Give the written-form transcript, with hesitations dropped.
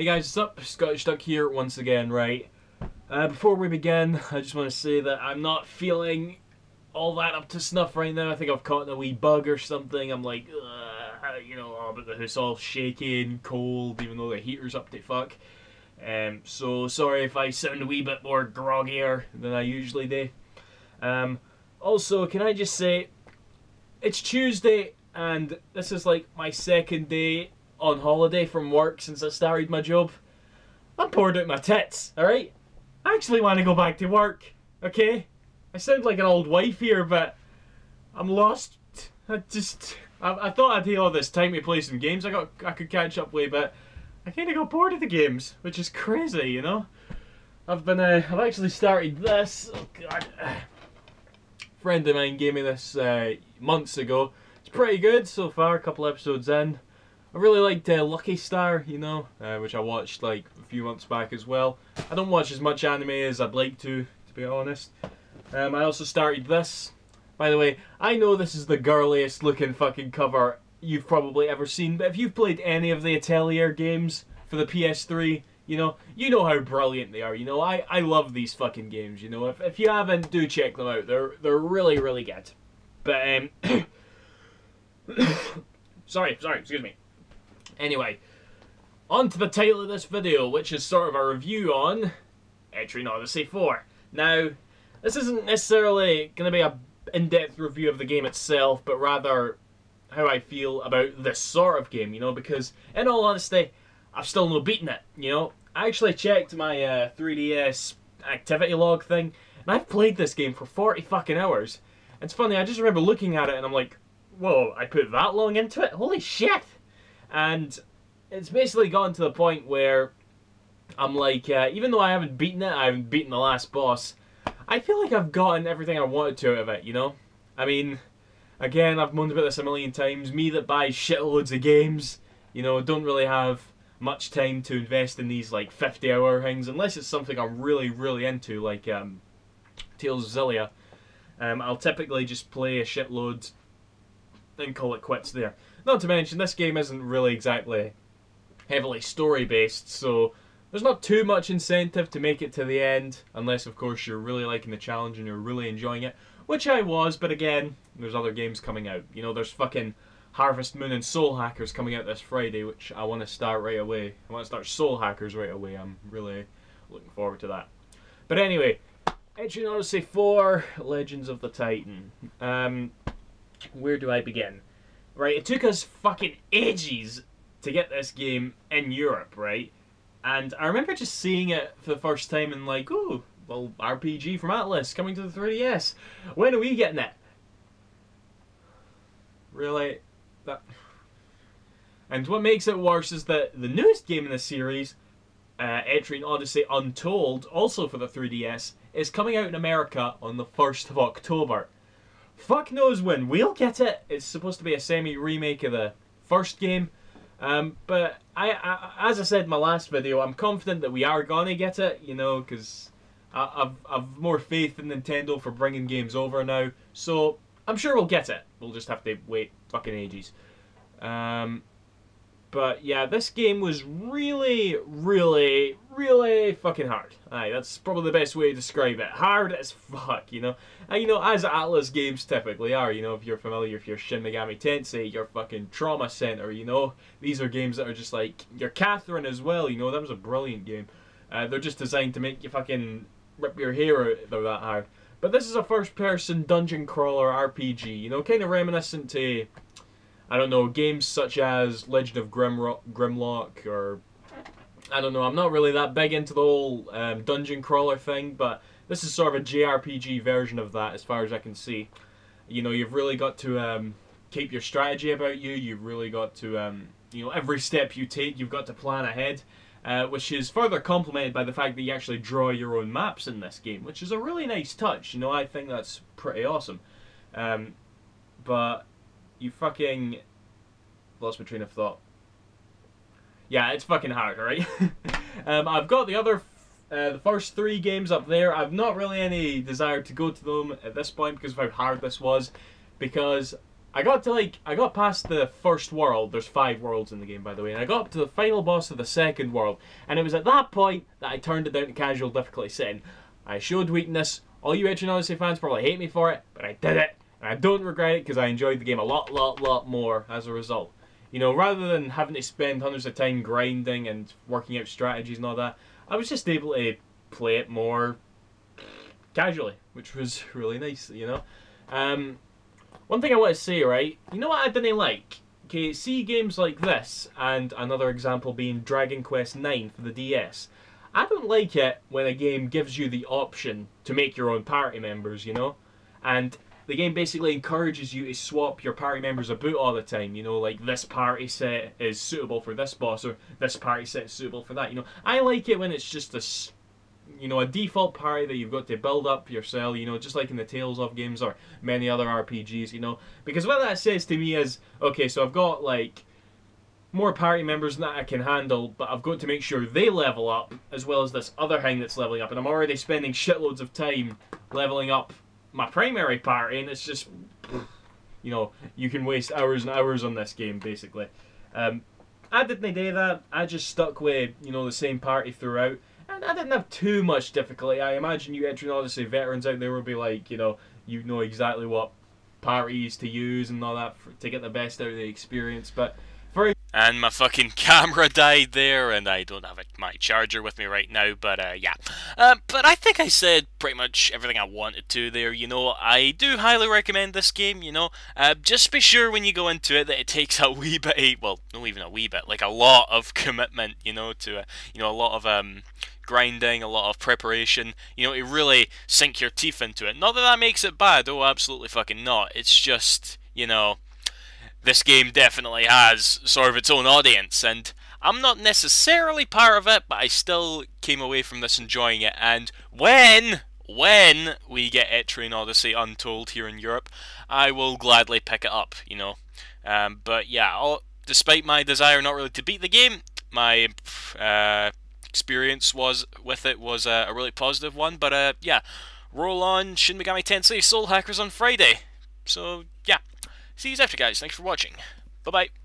Hey guys, what's up? Scottish Duck here once again, right? Before we begin, I just want to say that I'm not feeling all that up to snuff right now. I think I've caught a wee bug or something. I'm like, but the house all shaky and cold, even though the heater's up to fuck. So sorry if I sound a wee bit more groggier than I usually do. Also, can I just say, it's Tuesday, and this is like my second day on holiday from work since I started my job. I'm bored out my tits, alright? I actually want to go back to work, okay? I sound like an old wife here, but I'm lost. I thought I'd have all this time to play some games I could catch up with, but I kind of got bored of the games, which is crazy, you know? I've actually started this. Oh god. A friend of mine gave me this months ago. It's pretty good so far, a couple episodes in. I really liked Lucky Star, you know, which I watched like a few months back as well. I don't watch as much anime as I'd like to be honest. I also started this. By the way, I know this is the girliest looking fucking cover you've probably ever seen, but if you've played any of the Atelier games for the PS3, you know how brilliant they are. You know, I love these fucking games. You know, if you haven't, do check them out. They're really really good. But sorry, excuse me. Anyway, on to the title of this video, which is sort of a review on Etrian Odyssey 4. Now, this isn't necessarily going to be an in-depth review of the game itself, but rather how I feel about this sort of game, you know, because in all honesty, I've still no beaten it, you know. I actually checked my 3DS activity log thing, and I've played this game for 40 fucking hours. And it's funny, I just remember looking at it and I'm like, whoa, I put that long into it? Holy shit! And it's basically gotten to the point where I'm like, even though I haven't beaten it, I haven't beaten the last boss, I feel like I've gotten everything I wanted to out of it, you know? I mean, again, I've moaned about this a million times. Me that buys shitloads of games, you know, don't really have much time to invest in these like 50-hour things, unless it's something I'm really, really into, like Tales of Xillia. I'll typically just play a shitload and call it quits there. Not to mention, this game isn't really exactly heavily story-based, so there's not too much incentive to make it to the end, unless, of course, you're really liking the challenge and you're really enjoying it, which I was, but again, there's other games coming out. You know, there's fucking Harvest Moon and Soul Hackers coming out this Friday, which I want to start right away. I want to start Soul Hackers right away. I'm really looking forward to that. But anyway, Etrian Odyssey 4, Legends of the Titan. Where do I begin? Right, it took us fucking ages to get this game in Europe, right? And I remember just seeing it for the first time and like, ooh, well, RPG from Atlas coming to the 3DS. When are we getting it? Really? And what makes it worse is that the newest game in the series, Etrian Odyssey Untold, also for the 3DS, is coming out in America on the 1st of October. Fuck knows when we'll get it. It's supposed to be a semi-remake of the first game. But as I said in my last video, I'm confident that we are gonna get it, you know, because I've more faith in Nintendo for bringing games over now. So I'm sure we'll get it. We'll just have to wait fucking ages. But yeah, this game was really, really, really fucking hard. Aye, that's probably the best way to describe it. Hard as fuck, you know. And you know, as Atlas games typically are, you know, if you're familiar with your Shin Megami Tensei, your fucking Trauma Center, you know. These are games that are just like, your Catherine as well, you know, that was a brilliant game. They're just designed to make you fucking rip your hair out, they're that hard. But this is a first-person dungeon crawler RPG, you know, kind of reminiscent to, I don't know, games such as Legend of Grimlock, or I don't know, I'm not really that big into the whole dungeon crawler thing, but this is sort of a JRPG version of that as far as I can see. You know, you've really got to keep your strategy about you, you've really got to, you know, every step you take you've got to plan ahead, which is further complemented by the fact that you actually draw your own maps in this game, which is a really nice touch, you know, I think that's pretty awesome. But you fucking lost my train of thought. Yeah, it's fucking hard, right? I've got the first 3 games up there. I've not really any desire to go to them at this point because of how hard this was. Because I got past the first world. There's 5 worlds in the game, by the way, and I got up to the final boss of the second world, and it was at that point that I turned it down to casual difficulty setting. I showed weakness. All you Etrian Odyssey fans probably hate me for it, but I did it, and I don't regret it because I enjoyed the game a lot more as a result. You know, rather than having to spend hundreds of time grinding and working out strategies and all that, I was just able to play it more casually, which was really nice, you know. One thing I want to say, right, you know what I didn't like? Okay, see games like this, and another example being Dragon Quest IX for the DS. I don't like it when a game gives you the option to make your own party members, you know? And the game basically encourages you to swap your party members about all the time, you know, like this party set is suitable for this boss, or this party set is suitable for that, you know? I like it when it's just a default party that you've got to build up yourself, you know, just like in the Tales of games or many other RPGs, you know. Because what that says to me is, okay, so I've got, like, more party members than I can handle, but I've got to make sure they level up, as well as this other thing that's leveling up, and I'm already spending shitloads of time leveling up my primary party, and it's just, you know, you can waste hours and hours on this game, basically. I didn't do that. I just stuck with, you know, the same party throughout. And I didn't have too much difficulty. I imagine you Etrian Odyssey veterans out there will be like, you know exactly what parties to use and all that to get the best out of the experience. But and my fucking camera died there, and I don't have my charger with me right now, but yeah. But I think I said pretty much everything I wanted to there, you know. I do highly recommend this game, you know. Just be sure when you go into it that it takes a wee bit, well, not even a wee bit, like a lot of commitment, you know, to, you know, a lot of, grinding, a lot of preparation, you know, to really sink your teeth into it. Not that that makes it bad, oh, absolutely fucking not. It's just, you know, this game definitely has sort of its own audience, and I'm not necessarily part of it, but I still came away from this enjoying it, and when we get Etrian Odyssey Untold here in Europe, I will gladly pick it up, you know. But yeah, despite my desire not really to beat the game, my experience with it was a really positive one, but yeah, roll on Shin Megami Tensei Soul Hackers on Friday. So yeah, see you after, guys. Thanks for watching. Bye bye.